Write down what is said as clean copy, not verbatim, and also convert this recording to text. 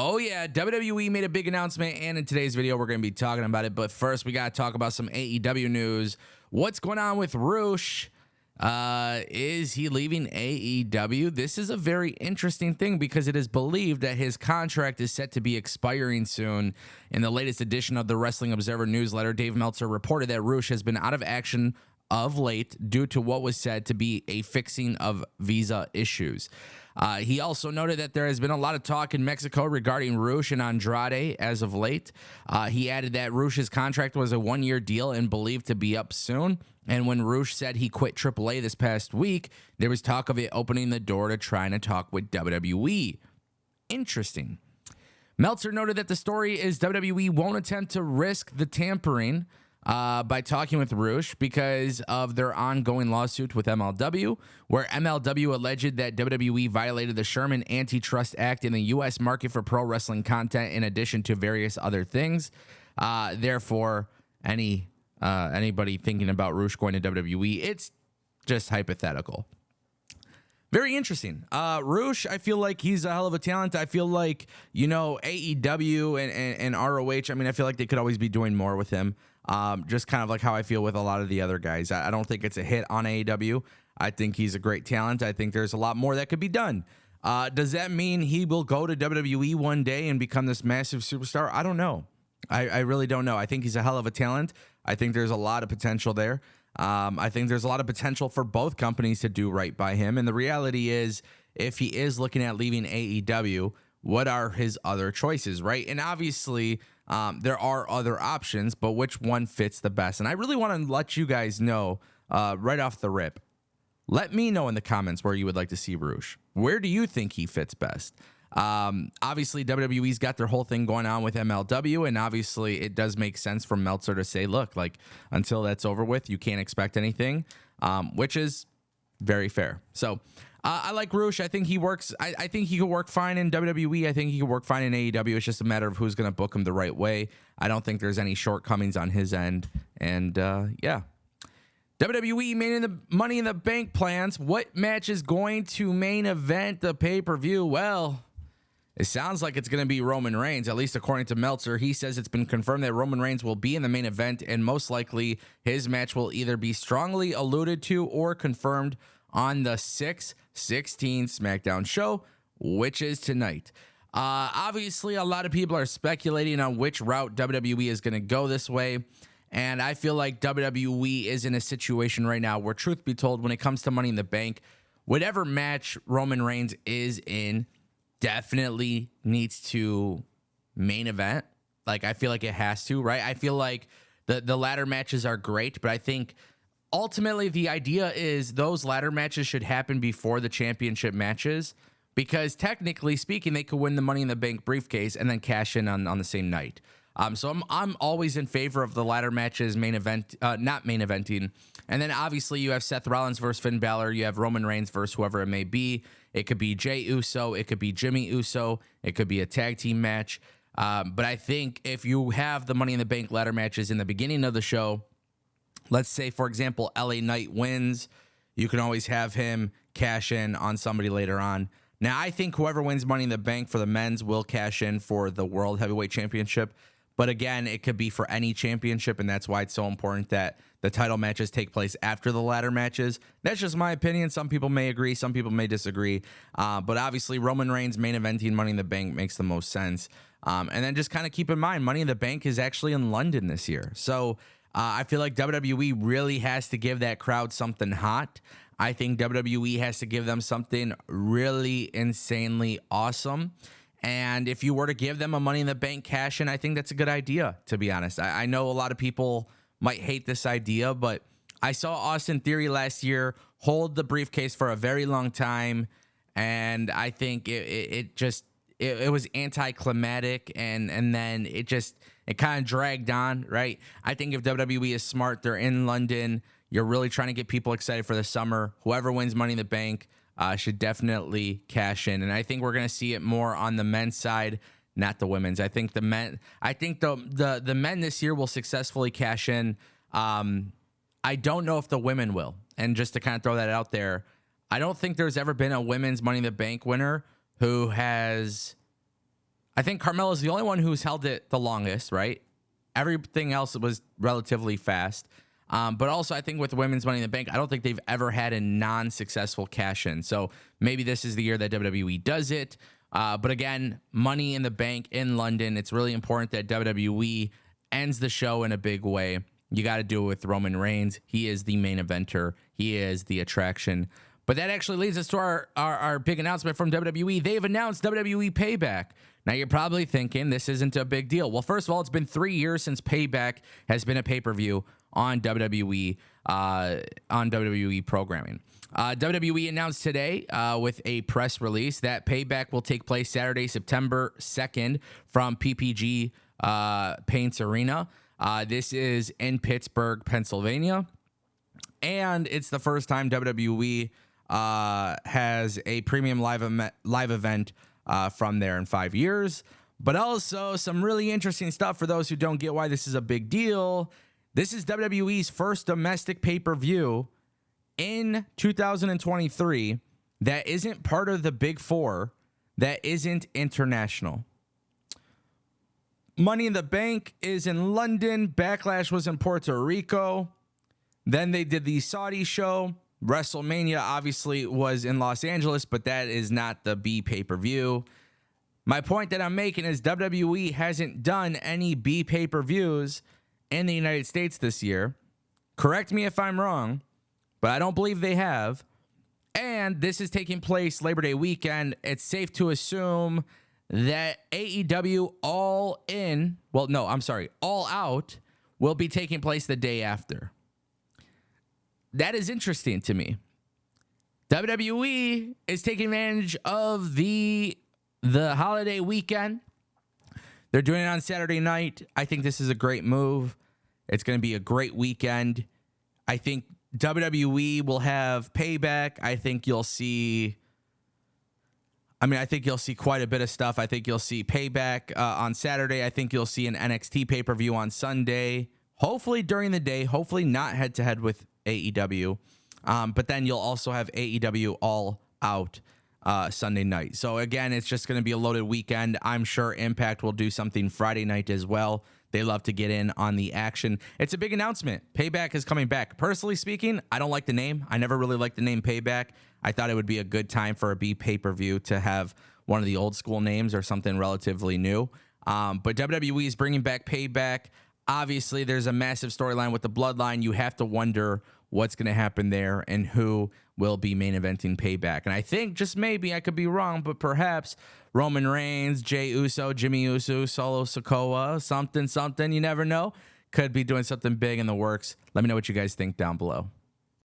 Oh, yeah. WWE made a big announcement, and in today's video, we're going to be talking about it. But first, we got to talk about some AEW news. What's going on with Roosh? Is he leaving AEW? This is a very interesting thing because it is believed that his contract is set to be expiring soon. In the latest edition of the Wrestling Observer newsletter, Dave Meltzer reported that Roosh has been out of action of late due to what was said to be a fixing of visa issues. He also noted that there has been a lot of talk in Mexico regarding Roosh and Andrade as of late. He added that Roosh's contract was a one-year deal and believed to be up soon. And when Roosh said he quit AAA this past week, there was talk of it opening the door to trying to talk with WWE. Interesting. Meltzer noted that the story is WWE won't attempt to risk the tampering by talking with Roosh because of their ongoing lawsuit with MLW, where MLW alleged that WWE violated the Sherman Antitrust Act in the U.S. market for pro wrestling content in addition to various other things. Therefore, anybody thinking about Roosh going to WWE, it's just hypothetical. Very interesting. Roosh, I feel like he's a hell of a talent. I feel like, AEW and ROH, I feel like they could always be doing more with him. Just kind of like how I feel with a lot of the other guys. I don't think it's a hit on AEW. I think he's a great talent. I think there's a lot more that could be done. Does that mean he will go to WWE one day and become this massive superstar? I don't know. I really don't know. I think he's a hell of a talent. I think there's a lot of potential there. I think there's a lot of potential for both companies to do right by him. And the reality is, if he is looking at leaving AEW, what are his other choices, right? And obviously, there are other options, but which one fits the best? And I really want to let you guys know right off the rip. Let me know in the comments where you would like to see Roosh. Where do you think he fits best? Obviously, WWE's got their whole thing going on with MLW, and obviously it does make sense for Meltzer to say, look, like, until that's over with, you can't expect anything, which is very fair. So I like Roosh. I think he works. I think he could work fine in WWE. I think he could work fine in AEW. It's just a matter of who's going to book him the right way. I don't think there's any shortcomings on his end. And yeah. WWE main the Money in the Bank plans. What match is going to main event the pay-per-view? Well, it sounds like it's going to be Roman Reigns, at least according to Meltzer. He says it's been confirmed that Roman Reigns will be in the main event, and most likely his match will either be strongly alluded to or confirmed on the 6/16 SmackDown show, which is tonight. Obviously, a lot of people are speculating on which route WWE is going to go this way, and I feel like WWE is in a situation right now where, truth be told, when it comes to Money in the Bank, whatever match Roman Reigns is in definitely needs to main event. Like, I feel like it has to, right? I feel like the ladder matches are great, but I think ultimately the idea is those ladder matches should happen before the championship matches, because technically speaking, they could win the Money in the Bank briefcase and then cash in on the same night. So I'm always in favor of the ladder matches main event, not main eventing. And then obviously you have Seth Rollins versus Finn Balor. You have Roman Reigns versus whoever it may be. It could be Jey Uso. It could be Jimmy Uso. It could be a tag team match. But I think if you have the Money in the Bank ladder matches in the beginning of the show, let's say, for example, LA Knight wins, you can always have him cash in on somebody later on. Now, I think whoever wins Money in the Bank for the men's will cash in for the World Heavyweight Championship. But again, it could be for any championship, and that's why it's so important that the title matches take place after the ladder matches. That's just my opinion. Some people may agree. Some people may disagree. But obviously, Roman Reigns main eventing Money in the Bank makes the most sense. And then just kind of keep in mind, Money in the Bank is actually in London this year. So I feel like WWE really has to give that crowd something hot. I think WWE has to give them something really insanely awesome. And if you were to give them a Money in the Bank cash in, I think that's a good idea, to be honest. I know a lot of people might hate this idea, but I saw Austin Theory last year hold the briefcase for a very long time, and I think it was anticlimactic, and then it kind of dragged on, right? I think if WWE is smart, they're in London, you're really trying to get people excited for the summer. Whoever wins Money in the Bank should definitely cash in. And I think we're going to see it more on the men's side, not the women's. I think the men this year will successfully cash in. I don't know if the women will. And just to kind of throw that out there, I don't think there's ever been a women's Money in the Bank winner who has, I think Carmella's the only one who's held it the longest, right? Everything else was relatively fast. But also, I think with women's Money in the Bank, I don't think they've ever had a non-successful cash-in. So maybe this is the year that WWE does it. But again, Money in the Bank in London, it's really important that WWE ends the show in a big way. You got to do it with Roman Reigns. He is the main eventer. He is the attraction. But that actually leads us to our big announcement from WWE. They've announced WWE Payback. Now, you're probably thinking this isn't a big deal. Well, first of all, it's been 3 years since Payback has been a pay-per-view on WWE programming. WWE announced today with a press release that Payback will take place Saturday, September 2nd from PPG Paints Arena. This is in Pittsburgh, Pennsylvania. And it's the first time WWE has a premium live event from there in 5 years. But also some really interesting stuff for those who don't get why this is a big deal. This is WWE's first domestic pay-per-view in 2023 that isn't part of the Big Four, that isn't international. Money in the Bank is in London. Backlash was in Puerto Rico. Then they did the Saudi show. WrestleMania obviously was in Los Angeles, but that is not the B pay-per-view. My point that I'm making is WWE hasn't done any B pay-per-views in the United States this year. Correct me if I'm wrong, but I don't believe they have. And this is taking place Labor Day weekend. It's safe to assume that AEW All Out will be taking place the day after. That is interesting to me. WWE is taking advantage of the holiday weekend. They're doing it on Saturday night. I think this is a great move. It's going to be a great weekend. I think WWE will have Payback. I think you'll see quite a bit of stuff. I think you'll see Payback on Saturday. I think you'll see an NXT pay-per-view on Sunday. Hopefully during the day. Hopefully not head-to-head with AEW. But then you'll also have AEW All Out Sunday night. So again, it's just going to be a loaded weekend. I'm sure Impact will do something Friday night as well. They love to get in on the action. It's a big announcement. Payback is coming back. Personally speaking, I don't like the name. I never really liked the name Payback. I thought it would be a good time for a B pay-per-view to have one of the old school names or something relatively new. But WWE is bringing back Payback. Obviously, there's a massive storyline with the Bloodline. You have to wonder what's going to happen there and who will be main eventing Payback. And I think, just maybe, I could be wrong, but perhaps Roman Reigns, Jey Uso, Jimmy Uso, Solo Sikoa, something, you never know, could be doing something big in the works. Let me know what you guys think down below.